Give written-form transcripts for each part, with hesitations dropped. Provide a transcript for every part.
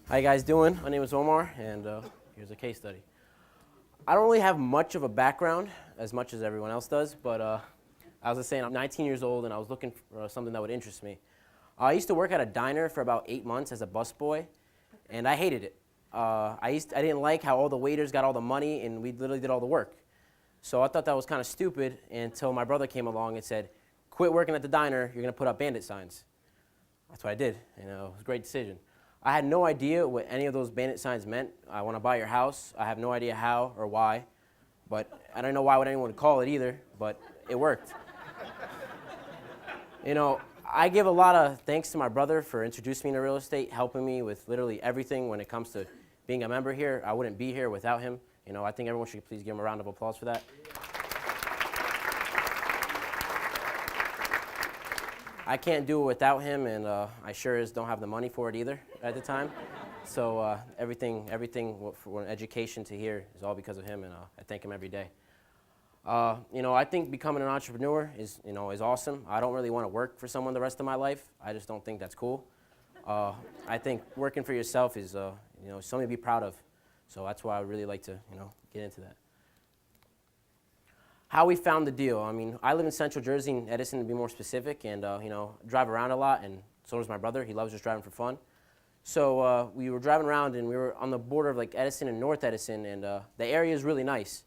How you guys doing? My name is Omar, and here's a case study. I don't really have much of a background, as much as everyone else does, but I was just saying I'm 19 years old, and I was looking for something that would interest me. I used to work at a diner for about 8 months as a busboy, and I hated it. I didn't like how all the waiters got all the money, and we literally did all the work. So I thought that was kind of stupid until my brother came along and said, quit working at the diner, you're going to put up bandit signs. That's what I did, and it was a great decision. I had no idea what any of those bandit signs meant. I want to buy your house. I have no idea how or why, but I don't know why would anyone call it either, but it worked. I give a lot of thanks to my brother for introducing me to real estate, helping me with literally everything when it comes to being a member here. I wouldn't be here without him. I think everyone should please give him a round of applause for that. I can't do it without him, and I sure as don't have the money for it either at the time. So everything from education to here is all because of him, and I thank him every day. I think becoming an entrepreneur is awesome. I don't really want to work for someone the rest of my life. I just don't think that's cool. I think working for yourself is something to be proud of. So that's why I would really like to get into that. How we found the deal. I live in Central Jersey, in Edison to be more specific, and drive around a lot, and so does my brother. He loves just driving for fun. So we were driving around, and we were on the border of like Edison and North Edison, and the area is really nice.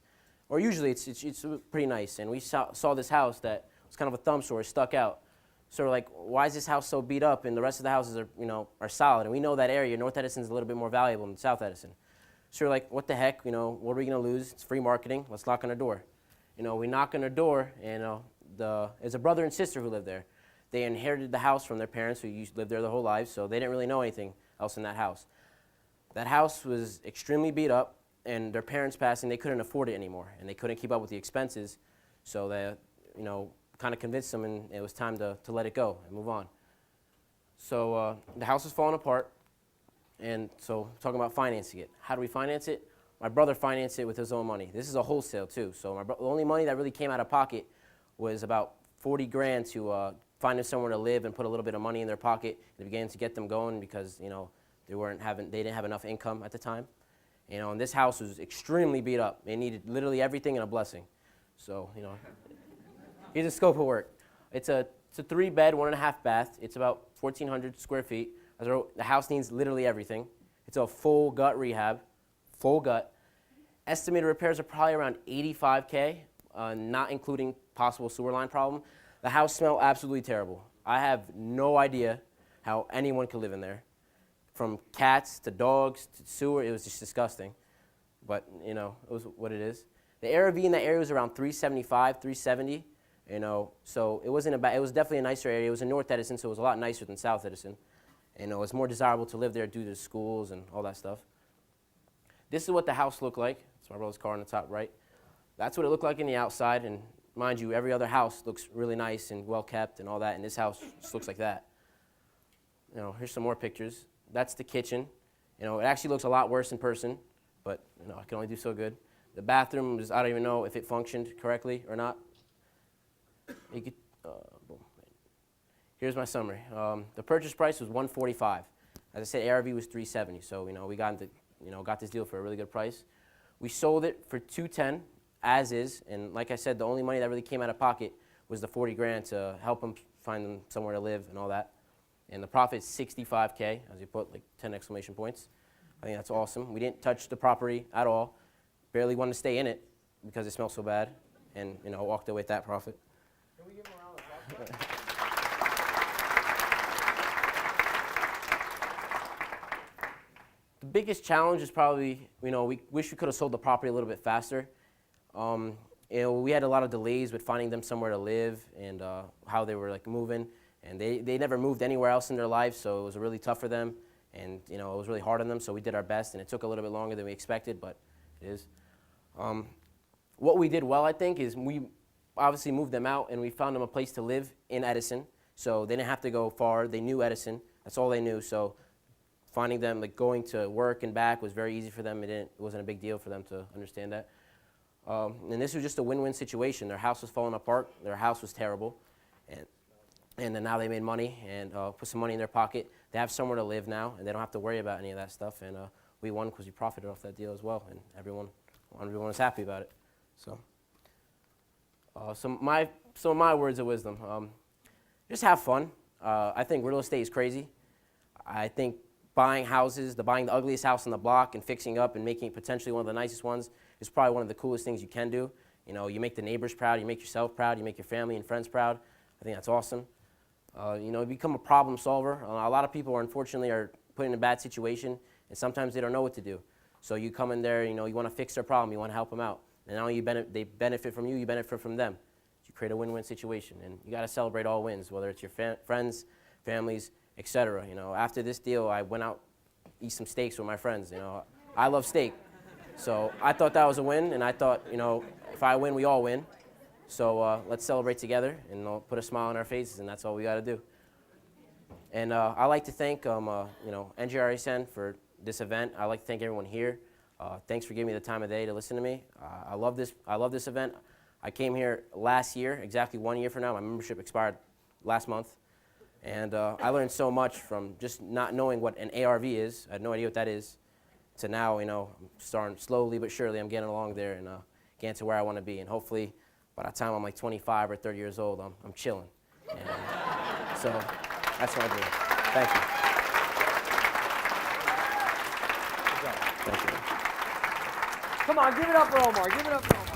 Or usually it's pretty nice, and we saw this house that was kind of a thumb sore, stuck out. So we're like, why is this house so beat up, and the rest of the houses are solid? And we know that area, North Edison's a little bit more valuable than South Edison. So we're like, what the heck? What are we going to lose? It's free marketing. Let's knock on the door. We knock on their door, and there's a brother and sister who lived there. They inherited the house from their parents who lived there their whole lives, so they didn't really know anything else in that house. That house was extremely beat up, and their parents passing, they couldn't afford it anymore, and they couldn't keep up with the expenses, so they kind of convinced them, and it was time to let it go and move on. So the house was falling apart, and so talking about financing it. How do we finance it? My brother financed it with his own money. This is a wholesale too, so the only money that really came out of pocket was about 40 grand to find them somewhere to live and put a little bit of money in their pocket. It began to get them going because they didn't have enough income at the time. And this house was extremely beat up. It needed literally everything and a blessing. So here's the scope of work. It's a 3-bed, 1.5 bath. It's about 1,400 square feet. The house needs literally everything. It's a full gut rehab. Full gut. Estimated repairs are probably around $85K, not including possible sewer line problem. The house smelled absolutely terrible. I have no idea how anyone could live in there. From cats to dogs to sewer, it was just disgusting. But, it was what it is. The ARV in that area was around 375, 370, so it wasn't it was definitely a nicer area. It was in North Edison, so it was a lot nicer than South Edison. It was more desirable to live there due to schools and all that stuff. This is what the house looked like. It's my brother's car on the top right. That's what it looked like in the outside, and mind you, every other house looks really nice and well kept and all that, and this house just looks like that. Here's some more pictures. That's the kitchen. It actually looks a lot worse in person, but I can only do so good. The bathroom I don't even know if it functioned correctly or not. Boom. Here's my summary. The purchase price was $145. As I said, ARV was $370, so we got this deal for a really good price. We sold it for $210 as is, and like I said, the only money that really came out of pocket was the 40 grand to help them find them somewhere to live and all that. And the profit is $65K, as you put like 10 exclamation points. I think that's awesome. We didn't touch the property at all. Barely wanted to stay in it because it smelled so bad, and walked away with that profit. Can we give him a round of applause? The biggest challenge is probably, we wish we could have sold the property a little bit faster. We had a lot of delays with finding them somewhere to live and how they were moving. And they never moved anywhere else in their life, so it was really tough for them. And it was really hard on them, so we did our best. And it took a little bit longer than we expected, but it is. What we did well, I think, is we obviously moved them out, and we found them a place to live in Edison. So they didn't have to go far. They knew Edison. That's all they knew. So finding them, going to work and back was very easy for them. It wasn't a big deal for them to understand that. And this was just a win-win situation. Their house was falling apart. Their house was terrible. and then now they made money and put some money in their pocket. They have somewhere to live now, and they don't have to worry about any of that stuff. And we won because we profited off that deal as well, and everyone was happy about it. So, some of my words of wisdom: just have fun. I think real estate is crazy. I think buying the ugliest house on the block and fixing up and making it potentially one of the nicest ones is probably one of the coolest things you can do. You know, you make the neighbors proud, you make yourself proud, you make your family and friends proud. I think that's awesome. You know, become a problem solver. A lot of people unfortunately are put in a bad situation, and sometimes they don't know what to do. So you come in there, you know, you want to fix their problem, you want to help them out. And not only they benefit from you, you benefit from them. You create a win-win situation, and you got to celebrate all wins, whether it's your friends, families, etc. You know, after this deal, I went out eat some steaks with my friends. You know, I love steak, so I thought that was a win, and I thought, you know, if I win, we all win. So let's celebrate together and put a smile on our faces, and that's all we got to do. And I like to thank you know, NJRESN for this event. I like to thank everyone here. Thanks for giving me the time of day to listen to me. I love this event. I came here last year, exactly 1 year from now. My membership expired last month. And I learned so much from just not knowing what an ARV is. I had no idea what that is. To now, you know, I'm starting slowly but surely, I'm getting along there and getting to where I want to be. And hopefully, by the time I'm like 25 or 30 years old, I'm chilling. And, so that's my dream. Thank you. Good job. Thank you. Come on, give it up for Omar. Give it up for Omar.